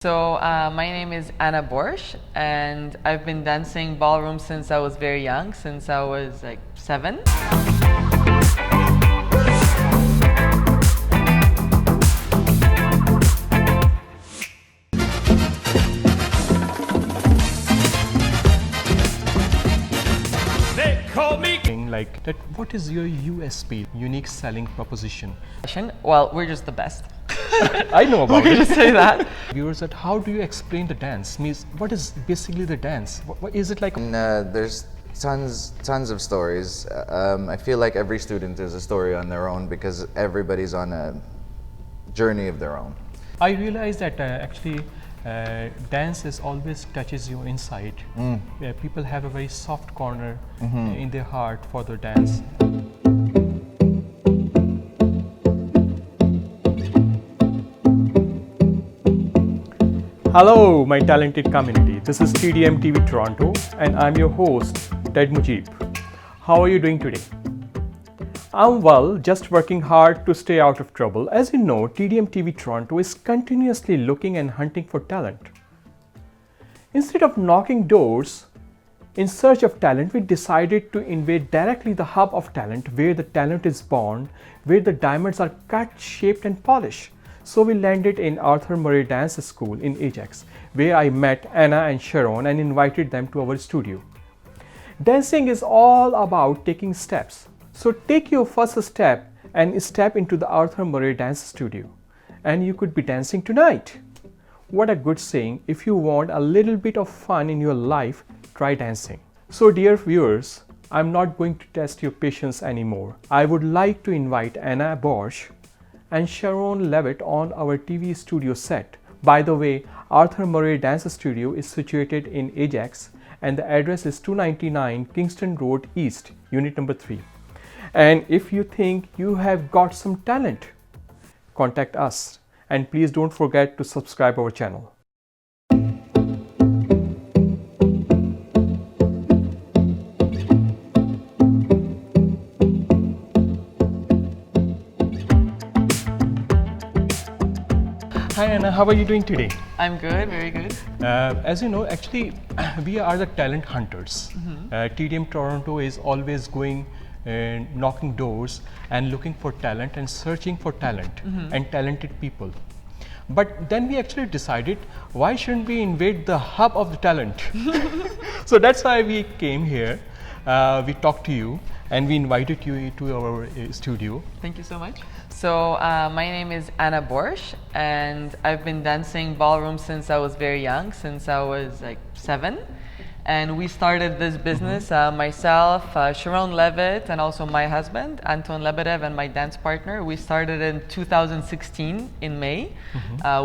So my name is Anna Borsch, and I've been dancing ballroom since I was very young, since I was like 7. They call me like that. What is your USP, unique selling proposition? Well, we're just the best. I know about We it. just say that. Viewers, that how do you explain the dance? Means what is basically the dance? What is it like? There's tons of stories. I feel like every student is a story on their own because everybody's on a journey of their own. I realize that actually dance is always touches you inside. People have a very soft corner in their heart for the dance. Hello, my talented community. This is TDM TV Toronto, and I'm your host, Ted Mujib. How are you doing today? I'm well, just working hard to stay out of trouble. As you know, TDM TV Toronto is continuously looking and hunting for talent. Instead of knocking doors in search of talent, we decided to invade directly the hub of talent, where the talent is born, where the diamonds are cut, shaped, and polished. So we landed in Arthur Murray Dance School in Ajax, where I met Anna and Sharon and invited them to our studio. Dancing is all about taking steps. So take your first step and step into the Arthur Murray Dance Studio, and you could be dancing tonight. What a good saying. If you want a little bit of fun in your life, try dancing. So dear viewers, I'm not going to test your patience anymore. I would like to invite Anna Borsch and Sharon Levitt on our TV studio set. By the way, Arthur Murray Dance Studio is situated in Ajax, and the address is 299 Kingston Road East, unit number 3. And if you think you have got some talent, contact us, and please don't forget to subscribe our channel. Hi Anna, how are you doing today? I'm good, very good. As you know, actually, we are the talent hunters. TDM Toronto is always going knocking doors and looking for talent and searching for talent and talented people. But then we actually decided, why shouldn't we invade the hub of the talent? So that's why we came here. We talked to you and we invited you to our studio. Thank you so much. So my name is Anna Borsch, and I've been dancing ballroom since I was very young, since I was like 7. And we started this business, myself, Sharon Levitt, and also my husband, Anton Lebedev, and my dance partner. We started in 2016 in May.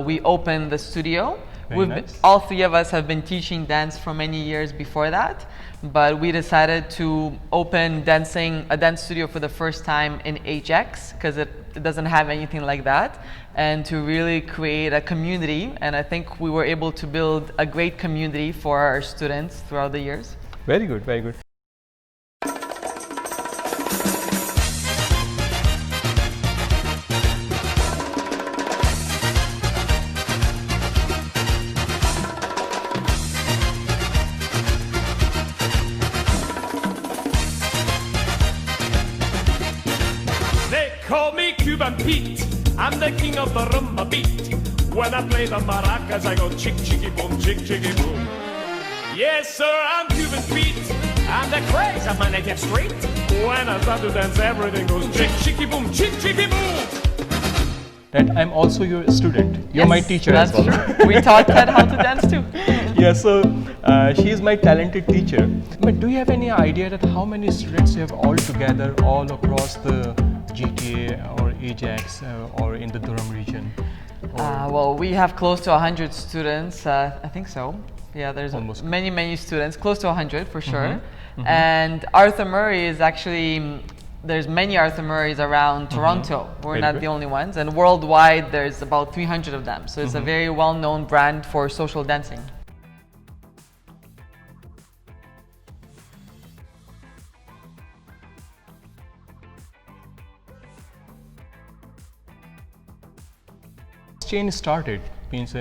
We opened the studio. Nice. All 3 of us have been teaching dance for many years before that, but we decided to open a dance studio for the first time in Ajax, because it doesn't have anything like that, and to really create a community. And I think we were able to build a great community for our students throughout the years. Very good, very good. Cuban Pete, I'm the king of the rumba beat. When I play the maracas, I go chick chicky boom, chick chicky boom. Yes, sir, I'm Cuban Pete. I'm the craze of my native street. When I start to dance, everything goes chick chicky boom, chick chicky boom. And I'm also your student. You're my teacher That's as well. true. We taught Ted how to dance too. Yeah, so she is my talented teacher. But do you have any idea that how many students you have all together, all across the GTA or Ajax or in the Durham region? Well, we have close to 100 students. I think so. Yeah, there's Almost. many students, close to 100 for sure. And Arthur Murray is actually, there's many Arthur Murrays around Toronto. We're not the only ones. And worldwide, there's about 300 of them. So it's a very well-known brand for social dancing. Chain started means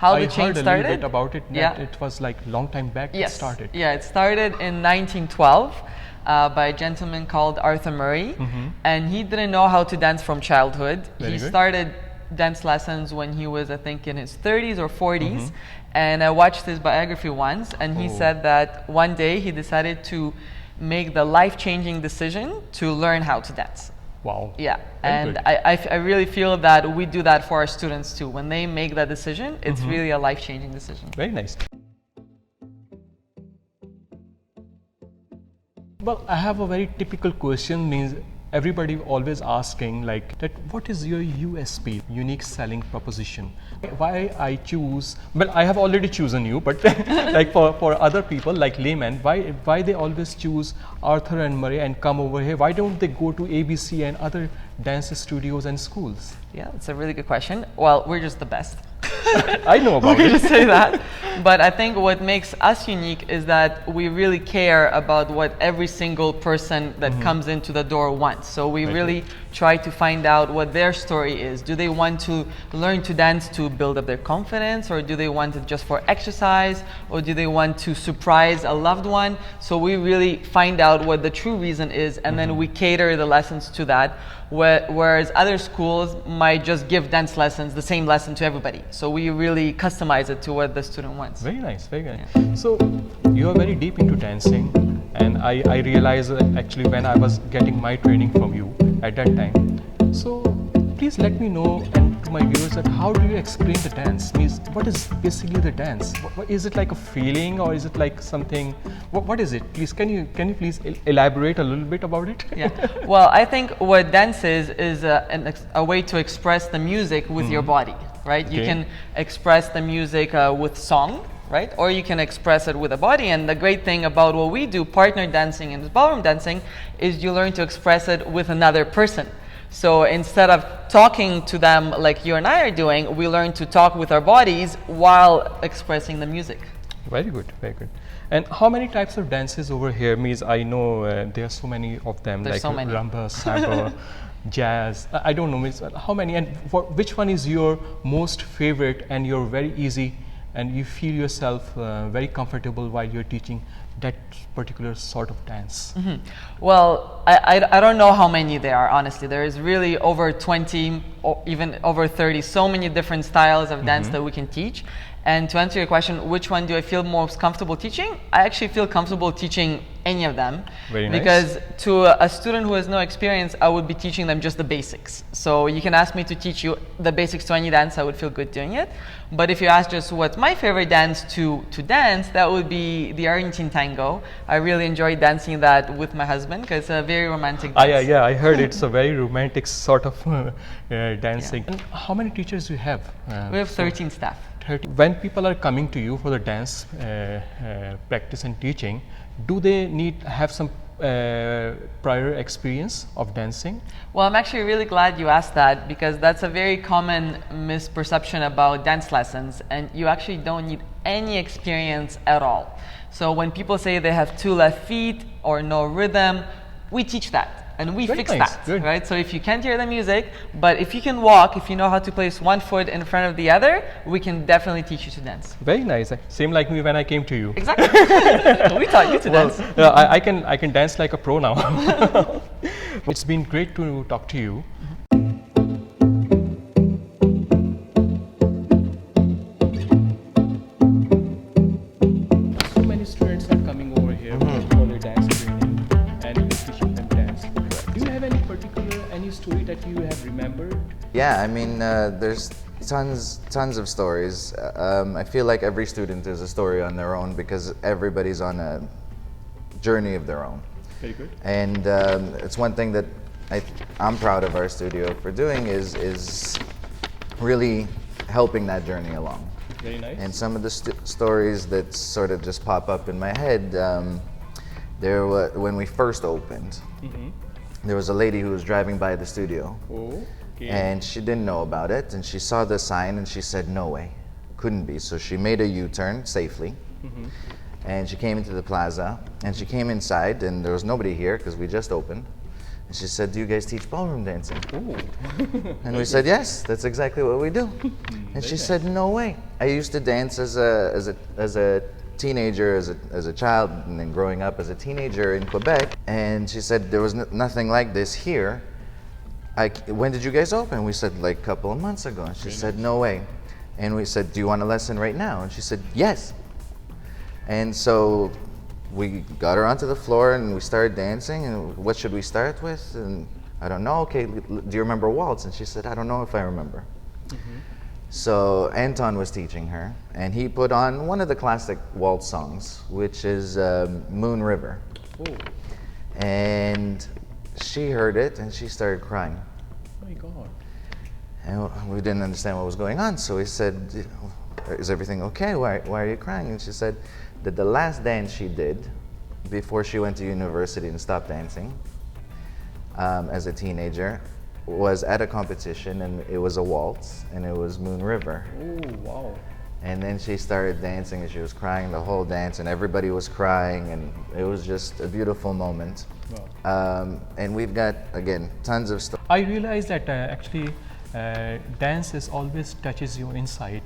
How I the chain heard a started? little bit about it. Yeah. That it was like long time back. Yes. It started. Yeah, it started in 1912 by a gentleman called Arthur Murray, and he didn't know how to dance from childhood. Very He good. started dance lessons when he was, I think, in his 30s or 40s, and I watched his biography once, and he said that one day he decided to make the life-changing decision to learn how to dance. Wow. Yeah, Very and good. I really feel that we do that for our students too. When they make that decision, it's really a life-changing decision. Very nice. Well, I have a very typical question, means everybody always asking like that, what is your USP, unique selling proposition? Why I choose, well, I have already chosen you, but like for other people like laymen, why they always choose Arthur and Murray and come over here? Why don't they go to ABC and other dance studios and schools? Yeah, that's a really good question. Well, we're just the best. I know about We it. just say that. But I think what makes us unique is that we really care about what every single person that comes into the door wants. So we really try to find out what their story is. Do they want to learn to dance to build up their confidence, or do they want it just for exercise, or do they want to surprise a loved one? So we really find out what the true reason is, and then we cater the lessons to that. Whereas other schools might just give dance lessons, the same lesson to everybody. So we really customize it to what the student wants. Very nice, very nice. So you are very deep into dancing, and I realized actually when I was getting my training from you at that time. So please let me know and to my viewers that how do you explain the dance? Means what is basically the dance? What is it like a feeling, or is it like something? What is it? Please can you please elaborate a little bit about it? Yeah. Well, I think what dance is a way to express the music with your body, right? You Okay. can express the music with song, right? Or you can express it with the body. And the great thing about what we do, partner dancing and ballroom dancing, is you learn to express it with another person. So instead of talking to them like you and I are doing, we learn to talk with our bodies while expressing the music. Very good, very good. And how many types of dances over here? Means I know there are so many of them, There's like so many. rumba, samba, jazz. I don't know, means how many, and for which one is your most favorite, and you're very easy, and you feel yourself very comfortable while you're teaching that particular sort of dance? Well, I don't know how many there are, honestly. There is really over 20 or even over 30, so many different styles of dance that we can teach. And to answer your question, which one do I feel most comfortable teaching? I actually feel comfortable teaching any of them. Very nice. Because to a student who has no experience, I would be teaching them just the basics. So you can ask me to teach you the basics to any dance, I would feel good doing it. But if you ask just what's my favorite dance to dance, that would be the Argentine tango. I really enjoy dancing that with my husband because it's a very romantic dance. Yeah, I heard it's a very romantic sort of dancing. And how many teachers do you have? We have 13 staff. 30. When people are coming to you for the dance practice and teaching, do they have some prior experience of dancing? Well, I'm actually really glad you asked that, because that's a very common misperception about dance lessons, and you actually don't need any experience at all. So when people say they have 2 left feet or no rhythm, we teach that. And we Very fix nice. that, Good. right? So if you can't hear the music, but if you can walk, if you know how to place one foot in front of the other, we can definitely teach you to dance. Very nice. Same like me when I came to you. Exactly. We taught you to dance. I can dance like a pro now. It's been great to talk to you. So many students are coming over here for their dance training, and you're teaching them dance. Do you have any story that you have remembered? Yeah, I mean, there's tons of stories. I feel like every student is a story on their own because everybody's on a journey of their own. Very good. And it's one thing that I'm proud of our studio for doing is really helping that journey along. Very nice. And some of the stories that sort of just pop up in my head, there were, when we first opened, there was a lady who was driving by the studio. Oh, okay. And she didn't know about it, and she saw the sign and she said, no way, couldn't be. So she made a U-turn safely, and she came into the plaza, and she came inside, and there was nobody here because we just opened. And she said, do you guys teach ballroom dancing? Oh. And we said, yes, that's exactly what we do. And she said, no way. I used to dance as a teenager, as a child, and then growing up as a teenager in Quebec. And she said, there was nothing like this here. When did you guys open? We said, like a couple of months ago. And she said, no way. And we said, do you want a lesson right now? And she said, yes. And so we got her onto the floor and we started dancing. And what should we start with? And I don't know. Okay, do you remember waltz? And she said, I don't know if I remember. So Anton was teaching her, and he put on one of the classic waltz songs, which is Moon River. Oh. And she heard it and she started crying. Oh my God. And we didn't understand what was going on, so we said, is everything okay? Why are you crying? And she said that the last dance she did before she went to university and stopped dancing as a teenager was at a competition, and it was a waltz, and it was Moon River. Oh, wow. And then she started dancing, and she was crying the whole dance, and everybody was crying, and it was just a beautiful moment. Wow. And we've got, again, tons of stuff. I realize that actually dance is always touches you inside.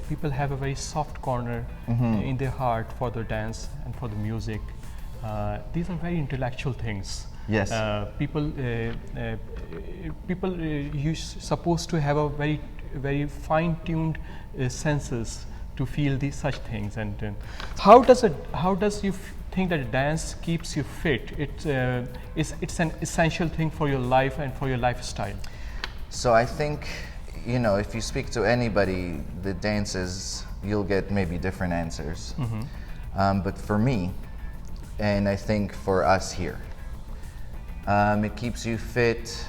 People have a very soft corner in their heart for the dance and for the music. These are very intellectual things. Yes. People you're supposed to have a very fine-tuned senses to feel these such things. And how does you think that dance keeps you fit? It's an essential thing for your life and for your lifestyle. So I think, you know, if you speak to anybody that dances, you'll get maybe different answers. But for me, and I think for us here, it keeps you fit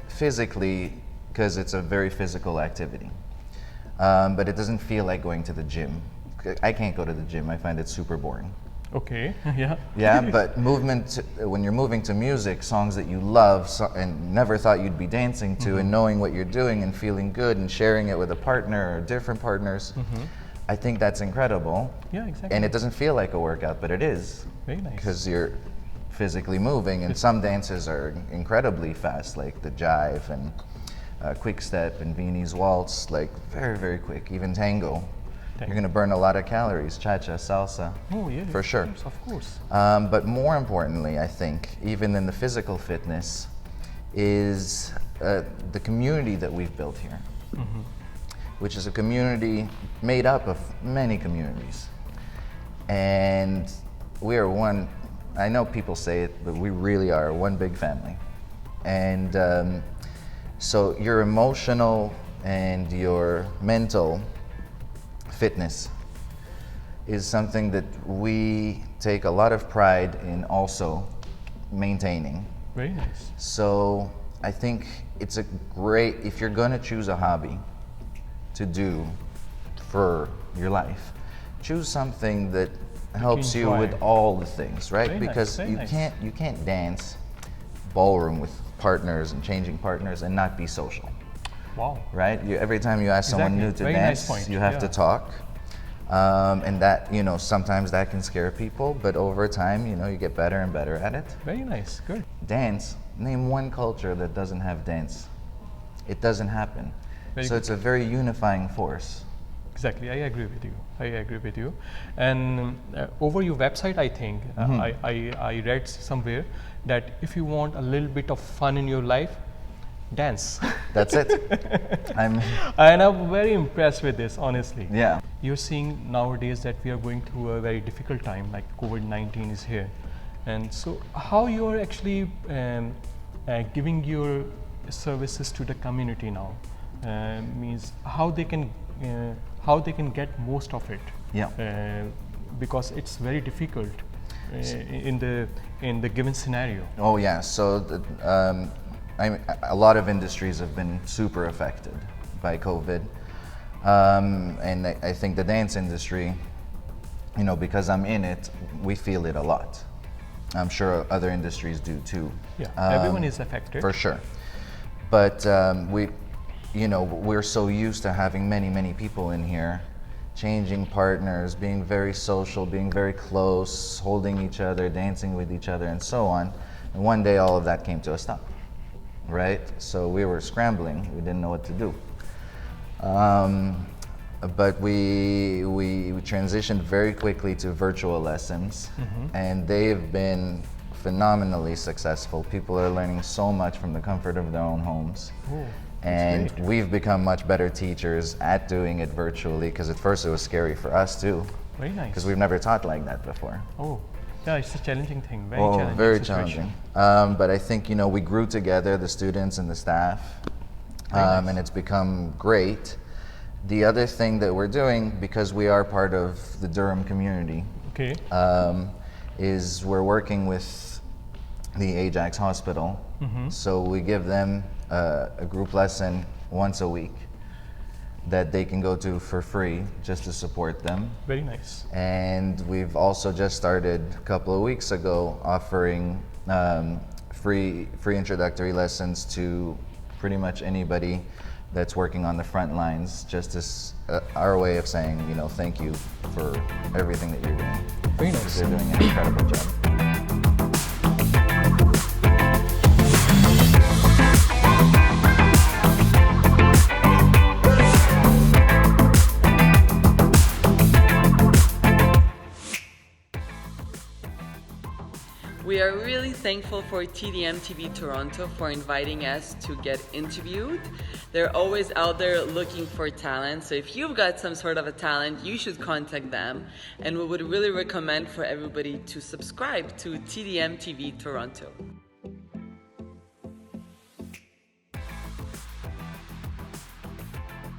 physically because it's a very physical activity. But it doesn't feel like going to the gym. I can't go to the gym. I find it super boring. Okay, yeah. Yeah, but movement, when you're moving to music, songs that you love and never thought you'd be dancing to, and knowing what you're doing and feeling good and sharing it with a partner or different partners, I think that's incredible. Yeah, exactly. And it doesn't feel like a workout, but it is. Very nice. Because you're physically moving, and some dances are incredibly fast, like the jive and quick step and Viennese waltz, like very, very quick. Even tango. You're going to burn a lot of calories, cha-cha, salsa, Oh yeah, for sure. Of course. But more importantly, I think, even in the physical fitness, is the community that we've built here, which is a community made up of many communities. And we are one, I know people say it, but we really are one big family. And so your emotional and your mental fitness is something that we take a lot of pride in also maintaining. Very nice. So I think it's a great, if you're gonna choose a hobby to do for your life, choose something that helps you with all the things, right? Very nice, Because very nice. you can't dance ballroom with partners and changing partners and not be social. Wow. Right? Every time you ask someone new to Very dance, nice point. you have to talk. And that, you know, sometimes that can scare people, but over time, you know, you get better and better at it. Very nice. Good. Dance, name one culture that doesn't have dance. It doesn't happen. Very So good. it's a very unifying force. Exactly, I agree with you. I agree with you. And over your website, I think I read somewhere that if you want a little bit of fun in your life, dance. That's it. And I'm very impressed with this, honestly. Yeah. You're seeing nowadays that we are going through a very difficult time, like COVID-19 is here. And so how you're actually giving your services to the community now means how they can get most of it. Yeah. Because it's very difficult in the given scenario. Oh yeah. So a lot of industries have been super affected by COVID. And I think the dance industry, you know, because I'm in it, we feel it a lot. I'm sure other industries do too. Yeah, everyone is affected. For sure. But we're so used to having many people in here, changing partners, being very social, being very close, holding each other, dancing with each other, and so on, And one day all of that came to a stop, right? So we were scrambling, we didn't know what to do. But we transitioned very quickly to virtual lessons, and they've been phenomenally successful. People are learning so much from the comfort of their own homes. Oh, and great. we've become much better teachers at doing it virtually, because at first it was scary for us too, Very nice. because we've never taught like that before. Oh, yeah, it's a challenging thing. Very Oh, challenging. very situation. challenging. But I think, you know, we grew together, the students and the staff, nice. and it's become great. The other thing that we're doing, because we are part of the Durham community, Okay. is we're working with the Ajax hospital. So we give them a group lesson once a week that they can go to for free, just to support them. Very nice. And we've also just started a couple of weeks ago offering free introductory lessons to pretty much anybody that's working on the front lines, just as our way of saying, you know, thank you for everything that you're doing. Very nice. They're doing an incredible job. We are really thankful for TDM TV Toronto for inviting us to get interviewed. They're always out there looking for talent, so if you've got some sort of a talent, you should contact them. And we would really recommend for everybody to subscribe to TDM TV Toronto.